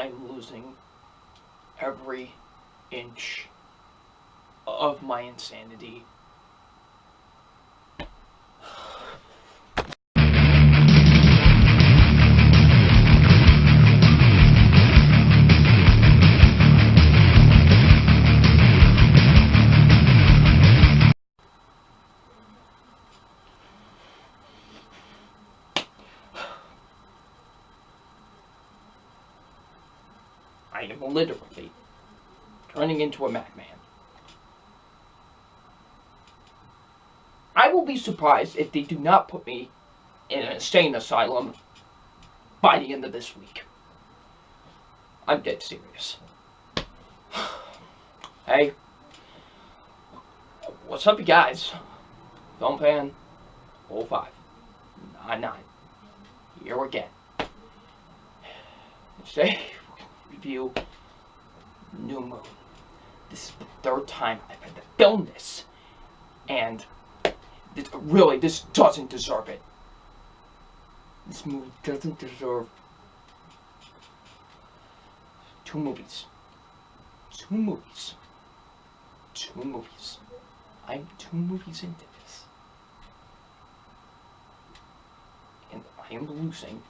I'm losing every inch of my insanity. I am literally turning into a madman. I will be surprised if they do not put me in an insane asylum by the end of this week. I'm dead serious. Hey, what's up, you guys? Film fan 0599 here again. Today, review New Moon. This is the third time I've had to film this, and this doesn't deserve it. This movie doesn't deserve two movies. I'm 2 movies into this, and I am losing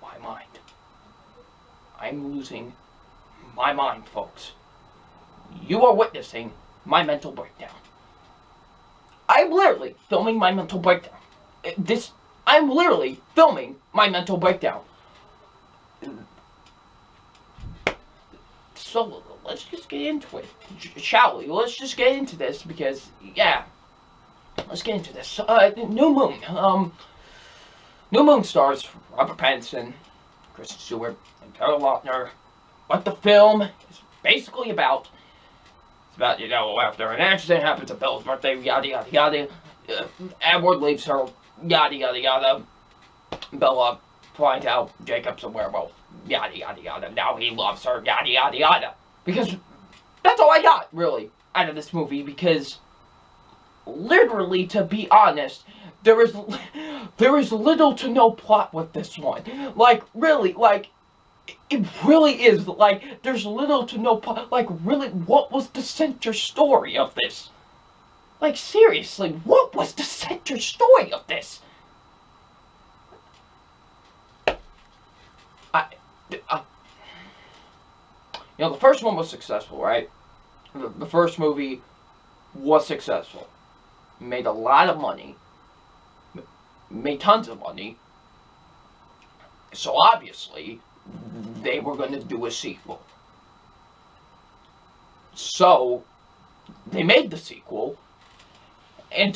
my mind. I'm losing my mind, folks. You are witnessing my mental breakdown. I'm literally filming my mental breakdown. I'm literally filming my mental breakdown. So, let's just get into it, shall we? Let's just get into this, because, yeah. Let's get into this. New Moon. New Moon stars Robert Pattinson, Kristen Stewart, and Taylor Lautner. What the film is basically about. It's about, after an accident happens at Bella's birthday, yada yada yada. Edward leaves her, yada yada yada. Bella finds out Jacob's a werewolf, yada yada yada. Now he loves her, yada yada yada. Because that's all I got, really, out of this movie. Because, literally, to be honest, there is little to no plot with this one. Like, really, like, it really is, like, there's little to no plot. Like, really, what was the center story of this? Like, seriously, what was the center story of this? The first one was successful, right? The first movie was successful. Made a lot of money. Made tons of money. So obviously, they were going to do a sequel. So, they made the sequel. And,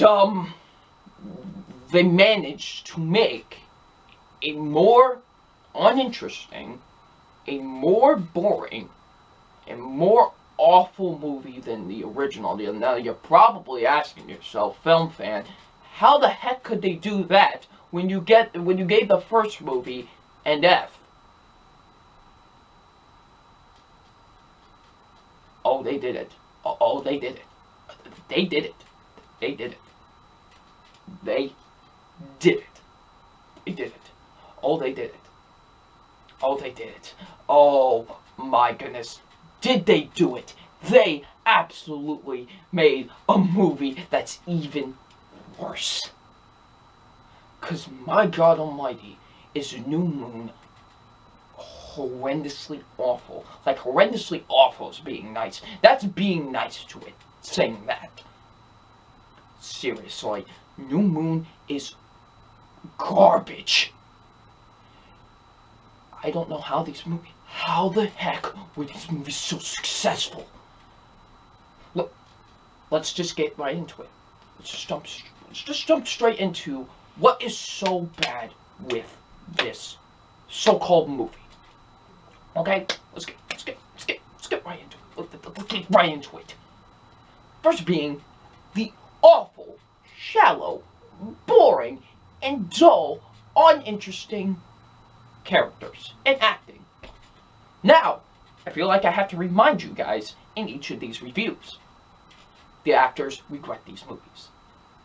they managed to make a more uninteresting, a more boring, a more awful movie than the original. Now, you're probably asking yourself, film fan, how the heck could they do that when you gave the first movie an F? Oh, they did it. Oh, they did it. They did it. They did it. They did it. They did it. Oh, they did it. Oh, they did it. Oh, my goodness. Did they do it? They absolutely made a movie that's even worse. Because, my God almighty, is New Moon horrendously awful. Like, horrendously awful is being nice. That's being nice to it, saying that. Seriously, New Moon is garbage. I don't know how the heck were these movies so successful? Look, let's just get right into it. Let's just jump straight into what is so bad with this so-called movie. Okay, let's get right into it. Let's get right into it. First being the awful, shallow, boring, and dull, uninteresting characters and acting. Now, I feel like I have to remind you guys in each of these reviews. The actors regret these movies.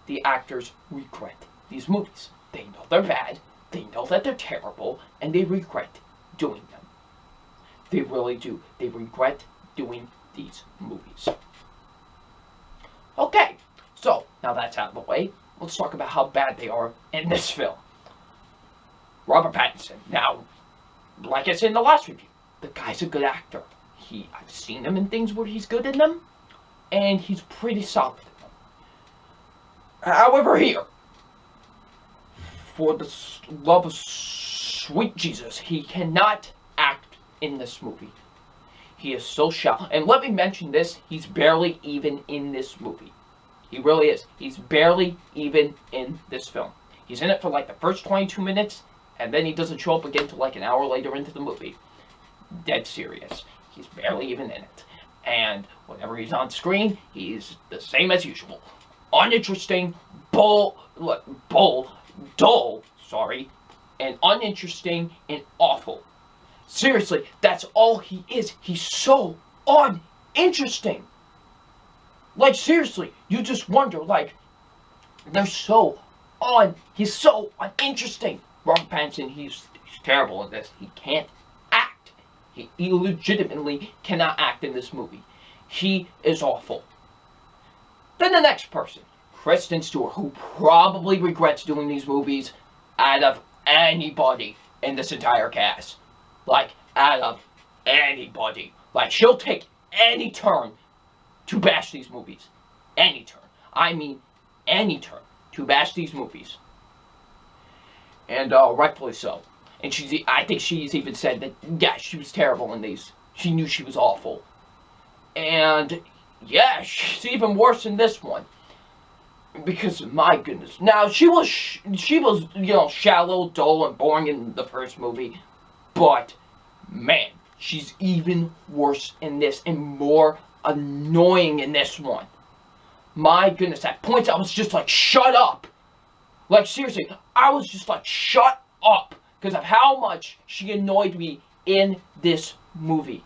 The actors regret these movies. They know they're bad, they know that they're terrible, and they regret doing them. They really do. They regret doing these movies. Okay, so now that's out of the way, let's talk about how bad they are in this film. Robert Pattinson. Now, like I said in the last review, the guy's a good actor. I've seen him in things where he's good in them, and he's pretty solid in them. However, here, for the love of sweet Jesus, he cannot act in this movie. He is so shallow. And let me mention this, he's barely even in this movie. He really is. He's barely even in this film. He's in it for like the first 22 minutes, and then he doesn't show up again until like an hour later into the movie. Dead serious. He's barely even in it. And whenever he's on screen, he's the same as usual. Uninteresting, dull, and uninteresting and awful. Seriously, that's all he is. He's so uninteresting. Like, seriously, you just wonder, like, he's so uninteresting. Robert Pattinson, he's terrible at this. He can't act. He legitimately cannot act in this movie. He is awful. Then the next person, Kristen Stewart, who probably regrets doing these movies out of anybody in this entire cast. Like, out of anybody. Like, she'll take any turn to bash these movies. Any turn. I mean, any turn to bash these movies. And rightfully so. And I think she's even said that, yeah, she was terrible in these. She knew she was awful. And, yeah, she's even worse in this one. Because, my goodness. Now, she was, shallow, dull, and boring in the first movie. But, man, she's even worse in this and more annoying in this one. My goodness, at points I was just like, shut up. Like, seriously, I was just like, shut up. Because of how much she annoyed me in this movie.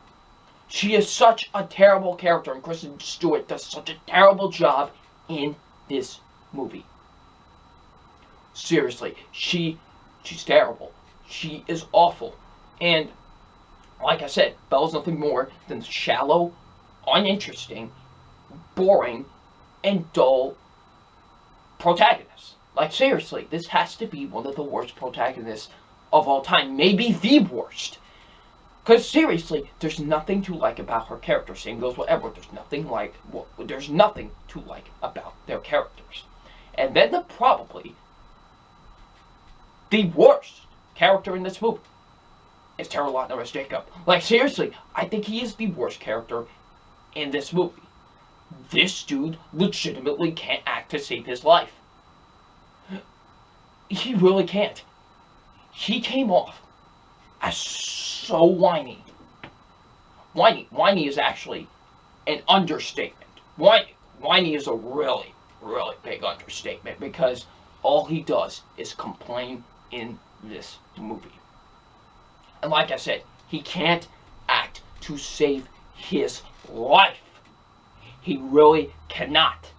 She is such a terrible character, and Kristen Stewart does such a terrible job in this movie. Seriously, she's terrible. She is awful. And, like I said, Bella's nothing more than shallow, uninteresting, boring, and dull protagonist. Like, seriously, this has to be one of the worst protagonists of all time. Maybe the worst. Because, seriously, there's nothing to like about her character. Same goes with Edward. There's nothing to like about their characters. And then probably the worst character in this movie is Taylor Lautner as Jacob. Like, seriously, I think he is the worst character in this movie. This dude legitimately can't act to save his life. He really can't. He came off as so whiny. Whiny is actually an understatement. Whiny is a really, really big understatement because all he does is complain in this movie. And like I said, he can't act to save his life. He really cannot.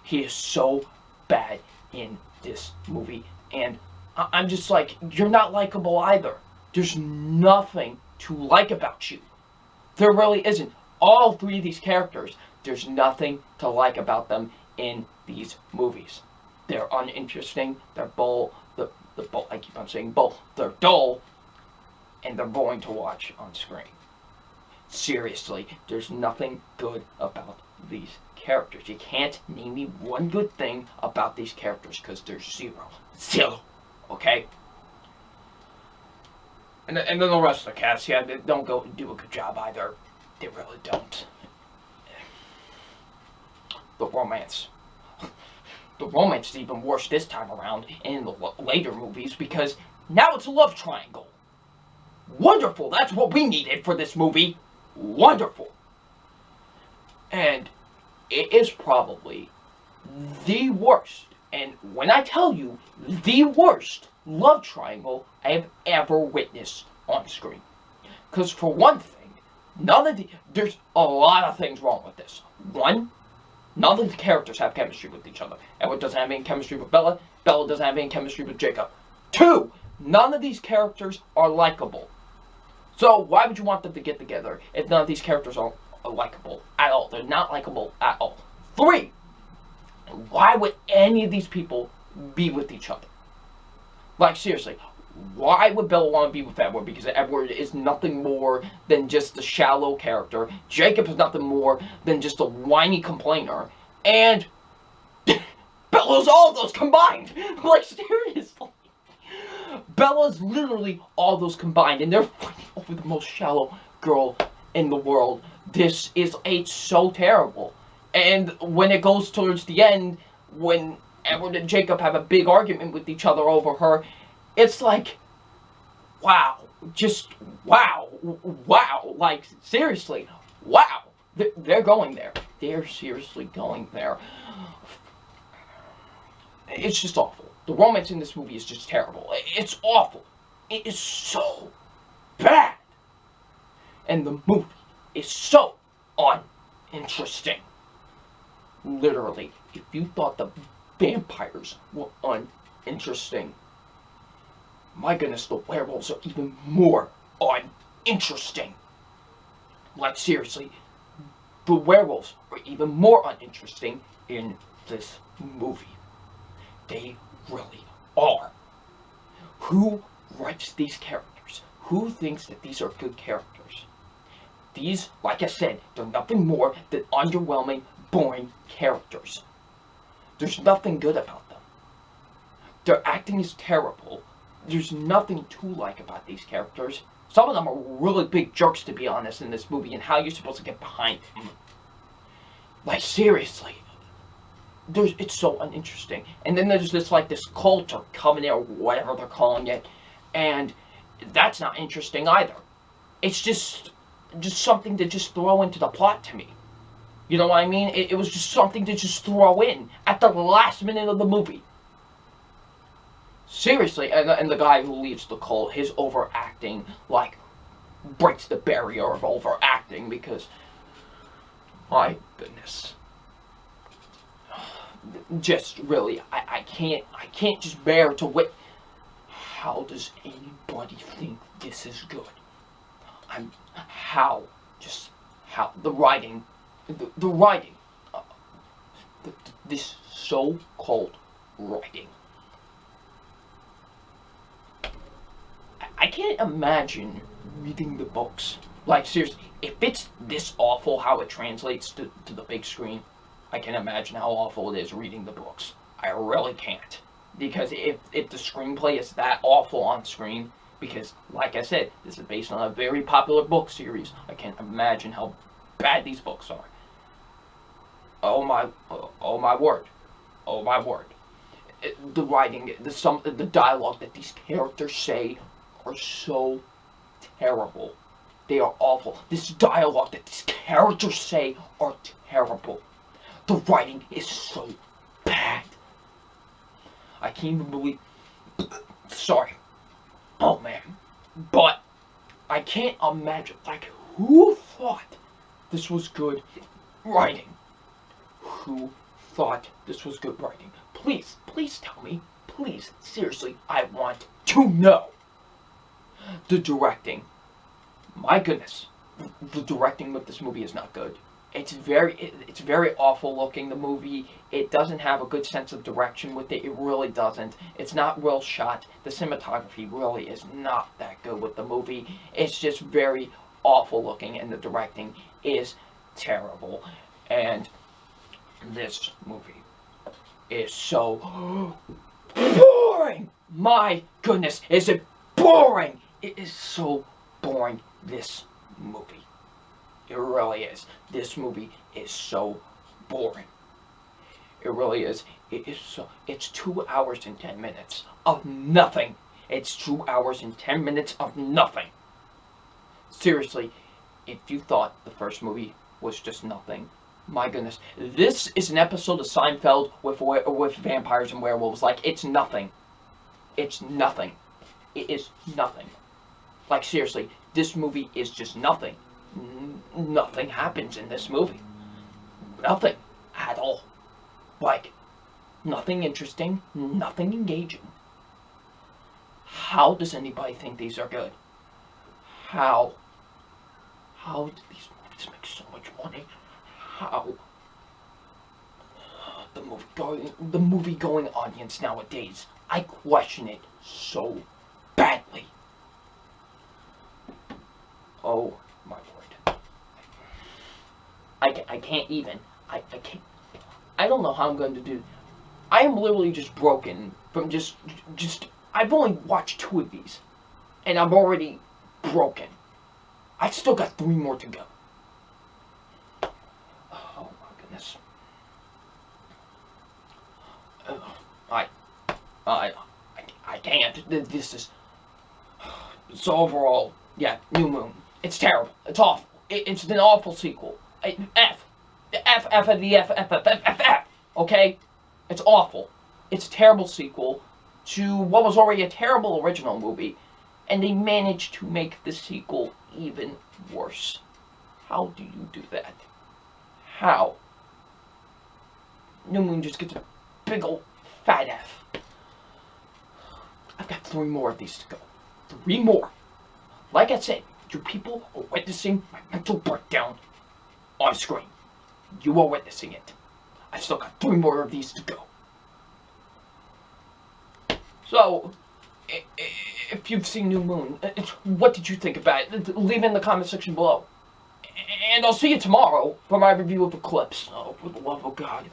He is so bad in this movie. And I'm just like, you're not likable either. There's nothing to like about you. There really isn't. All three of these characters, there's nothing to like about them in these movies. They're uninteresting, they're I keep on saying bull, they're dull, and they're boring to watch on screen. Seriously, there's nothing good about these characters. You can't name me one good thing about these characters because there's zero, okay? And then the rest of the cast, yeah, they don't go do a good job either. They really don't. The romance is even worse this time around in the later movies because now it's a love triangle. Wonderful, that's what we needed for this movie. Wonderful. And it is probably the worst, and when I tell you the worst love triangle I have ever witnessed on screen. Because for one thing, there's a lot of things wrong with this. One, none of the characters have chemistry with each other. Edward doesn't have any chemistry with Bella. Bella doesn't have any chemistry with Jacob. Two, none of these characters are likable. So why would you want them to get together if none of these characters are likable at all? They're not likable at all. 3, why would any of these people be with each other? Like, seriously, why would Bella want to be with Edward? Because Edward is nothing more than just a shallow character. Jacob is nothing more than just a whiny complainer. And Bella's all those combined. Like, seriously. Bella's literally all those combined. And they're fighting over the most shallow girl in the world. It's so terrible. And when it goes towards the end, when Edward and Jacob have a big argument with each other over her, it's like, wow, just wow, like, seriously, wow, they're going there. They're seriously going there. It's just awful. The romance in this movie is just terrible. It's awful. It is so bad. And the movie is so uninteresting. Literally, if you thought the vampires were uninteresting, my goodness, the werewolves are even more uninteresting. Like, seriously, the werewolves are even more uninteresting in this movie. They really are. Who writes these characters? Who thinks that these are good characters? These, like I said, they're nothing more than underwhelming, boring characters. There's nothing good about them. Their acting is terrible. There's nothing to like about these characters. Some of them are really big jerks, to be honest, in this movie, and how you're supposed to get behind them. Like, seriously. It's so uninteresting. And then there's this cult or covenant or whatever they're calling it, and that's not interesting either. It's just something to just throw into the plot to me. You know what I mean? It was just something to just throw in at the last minute of the movie. Seriously, and the guy who leads the cult, his overacting, like, breaks the barrier of overacting because, my goodness. Just really, I can't just bear to wit. How does anybody think this is good? How the writing, this so-called writing. I can't imagine reading the books. Like, seriously, if it's this awful how it translates to the big screen, I can imagine how awful it is reading the books. I really can't. Because if the screenplay is that awful on screen, because, like I said, this is based on a very popular book series, I can't imagine how bad these books are. Oh my word. Oh my word. The writing, the dialogue that these characters say are so terrible. They are awful. This dialogue that these characters say are terrible. The writing is so bad. I can't even believe... Sorry. Oh, man. But I can't imagine, like, who thought this was good writing? Who thought this was good writing? Please tell me. Please, seriously, I want to know. The directing. My goodness. The directing with this movie is not good. It's very awful looking, the movie. It doesn't have a good sense of direction with it. It really doesn't. It's not well shot. The cinematography really is not that good with the movie. It's just very awful looking, and the directing is terrible. And this movie is so boring. My goodness, is it boring? It is so boring, this movie. It really is. This movie is so boring. It really is. It's 2 hours and 10 minutes of nothing. It's 2 hours and 10 minutes of nothing. Seriously, if you thought the first movie was just nothing, my goodness. This is an episode of Seinfeld with vampires and werewolves. Like, it's nothing. It's nothing. It is nothing. Like, seriously, this movie is just nothing. Nothing happens in this movie. Nothing at all. Like, nothing interesting, nothing engaging. How does anybody think these are good? How? How do these movies make so much money? How? The movie going audience nowadays, I question it so badly. Oh my word. I can't even. I can't. I don't know how I'm going to do. I am literally just broken from just. I've only watched 2 of these, and I'm already broken. I've still got 3 more to go. Oh my goodness. I can't. This is. So overall, yeah, New Moon. It's terrible. It's awful. It's an awful sequel. F of the F. Okay? It's awful. It's a terrible sequel to what was already a terrible original movie, and they managed to make the sequel even worse. How do you do that? How? New Moon just gets a big old fat F. I've got 3 more of these to go. 3 more. Like I said, you people are witnessing my mental breakdown on screen. You are witnessing it. I've still got 3 more of these to go. So, if you've seen New Moon, what did you think about it? Leave it in the comment section below. And I'll see you tomorrow for my review of Eclipse. Oh, for the love of God.